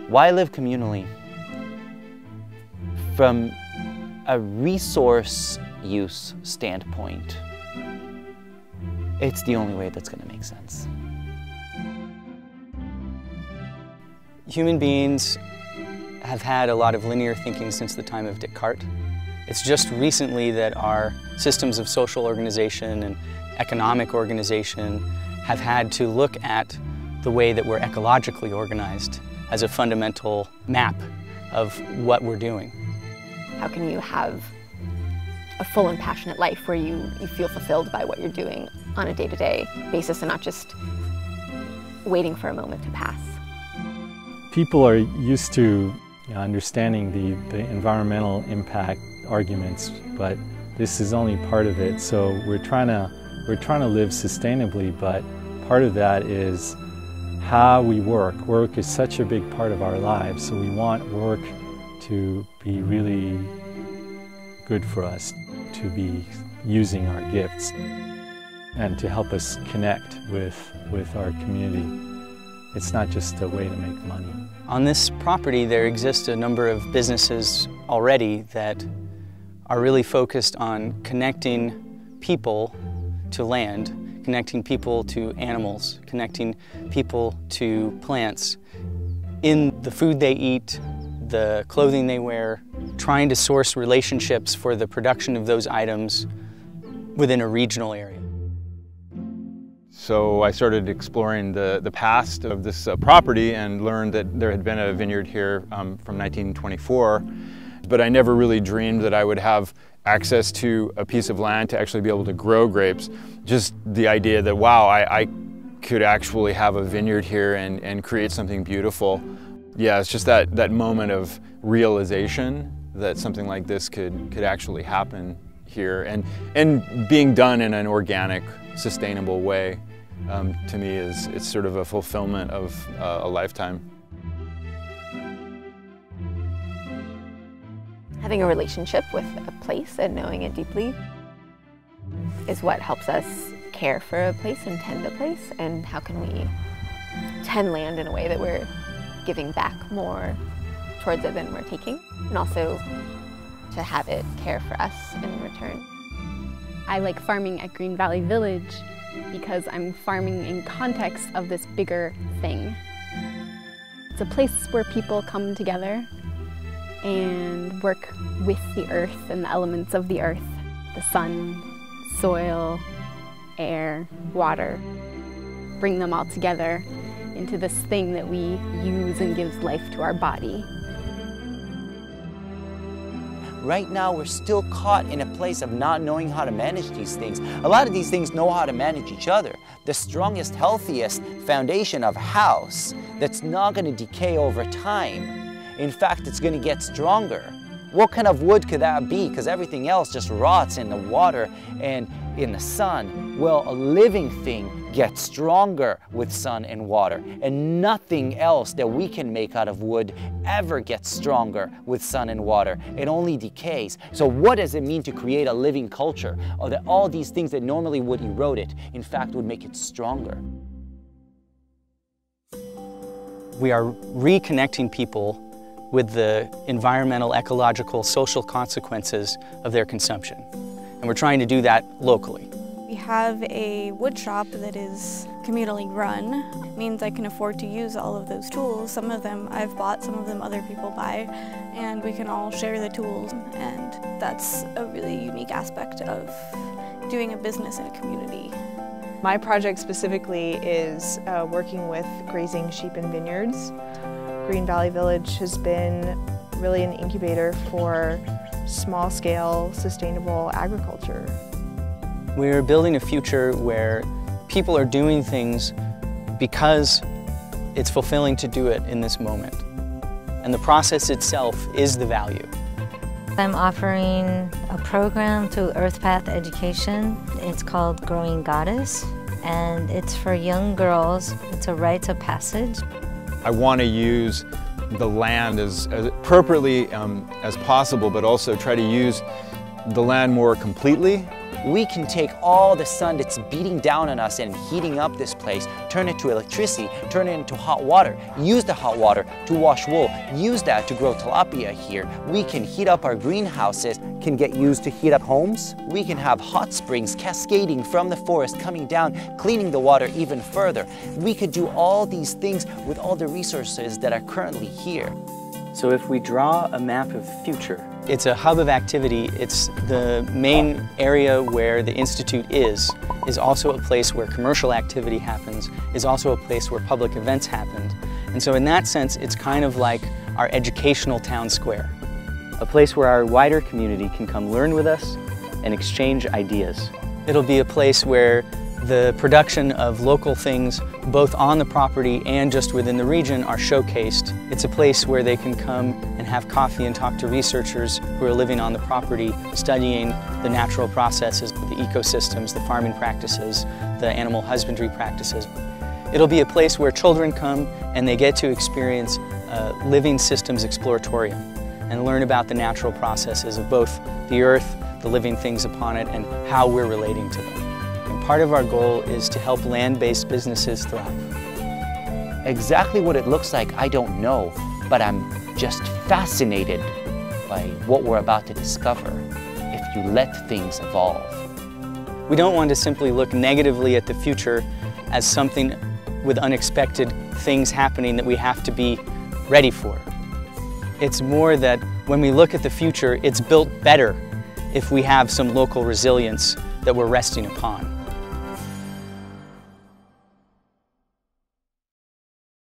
Why live communally? From a resource use standpoint, it's the only way that's going to make sense. Human beings have had a lot of linear thinking since the time of Descartes. It's just recently that our systems of social organization and economic organization have had to look at the way that we're ecologically organized as a fundamental map of what we're doing. How can you have a full and passionate life where you feel fulfilled by what you're doing on a day-to-day basis and not just waiting for a moment to pass? People are used to understanding the environmental impact arguments, but this is only part of it. So we're trying to live sustainably, but part of that is how we work. Work is such a big part of our lives, so we want work to be really good for us, to be using our gifts and to help us connect with our community. It's not just a way to make money. On this property, there exist a number of businesses already that are really focused on connecting people to land, connecting people to animals, connecting people to plants. In the food they eat, the clothing they wear, trying to source relationships for the production of those items within a regional area. So I started exploring the past of this property and learned that there had been a vineyard here from 1924, but I never really dreamed that I would have access to a piece of land to actually be able to grow grapes. Just the idea that, wow, I could actually have a vineyard here and create something beautiful. Yeah, it's just that moment of realization that something like this could actually happen here and being done in an organic, sustainable way. To me, it's sort of a fulfillment of a lifetime. Having a relationship with a place and knowing it deeply is what helps us care for a place and tend a place. And how can we tend land in a way that we're giving back more towards it than we're taking, and also to have it care for us in return. I like farming at Green Valley Village because I'm farming in context of this bigger thing. It's a place where people come together and work with the earth and the elements of the earth. The sun, soil, air, water. Bring them all together into this thing that we use and gives life to our body. Right now, we're still caught in a place of not knowing how to manage these things. A lot of these things know how to manage each other. The strongest, healthiest foundation of a house that's not going to decay over time. In fact, it's going to get stronger. What kind of wood could that be? Because everything else just rots in the water and in the sun. Well, a living thing gets stronger with sun and water, and nothing else that we can make out of wood ever gets stronger with sun and water. It only decays. So what does it mean to create a living culture? Or that all these things that normally would erode it, in fact, would make it stronger. We are reconnecting people with the environmental, ecological, social consequences of their consumption. And we're trying to do that locally. We have a wood shop that is communally run. It means I can afford to use all of those tools. Some of them I've bought, some of them other people buy, and we can all share the tools. And that's a really unique aspect of doing a business in a community. My project specifically is working with grazing sheep and vineyards. Green Valley Village has been really an incubator for small-scale, sustainable agriculture. We're building a future where people are doing things because it's fulfilling to do it in this moment. And the process itself is the value. I'm offering a program through Earth Path Education. It's called Growing Goddess, and it's for young girls. It's a rite of passage. I want to use the land as appropriately as possible, but also try to use the land more completely. We can take all the sun that's beating down on us and heating up this place, turn it to electricity, turn it into hot water, use the hot water to wash wool, use that to grow tilapia here. We can heat up our greenhouses, can get used to heat up homes. We can have hot springs cascading from the forest coming down, cleaning the water even further. We could do all these things with all the resources that are currently here. So if we draw a map of the future, it's a hub of activity. It's the main area where the Institute is also a place where commercial activity happens, is also a place where public events happen. And so in that sense, it's kind of like our educational town square, a place where our wider community can come learn with us and exchange ideas. It'll be a place where the production of local things, both on the property and just within the region, are showcased. It's a place where they can come and have coffee and talk to researchers who are living on the property, studying the natural processes, the ecosystems, the farming practices, the animal husbandry practices. It'll be a place where children come and they get to experience living systems exploratorium and learn about the natural processes of both the earth, the living things upon it, and how we're relating to them. Part of our goal is to help land-based businesses thrive. Exactly what it looks like, I don't know, but I'm just fascinated by what we're about to discover if you let things evolve. We don't want to simply look negatively at the future as something with unexpected things happening that we have to be ready for. It's more that when we look at the future, it's built better if we have some local resilience that we're resting upon.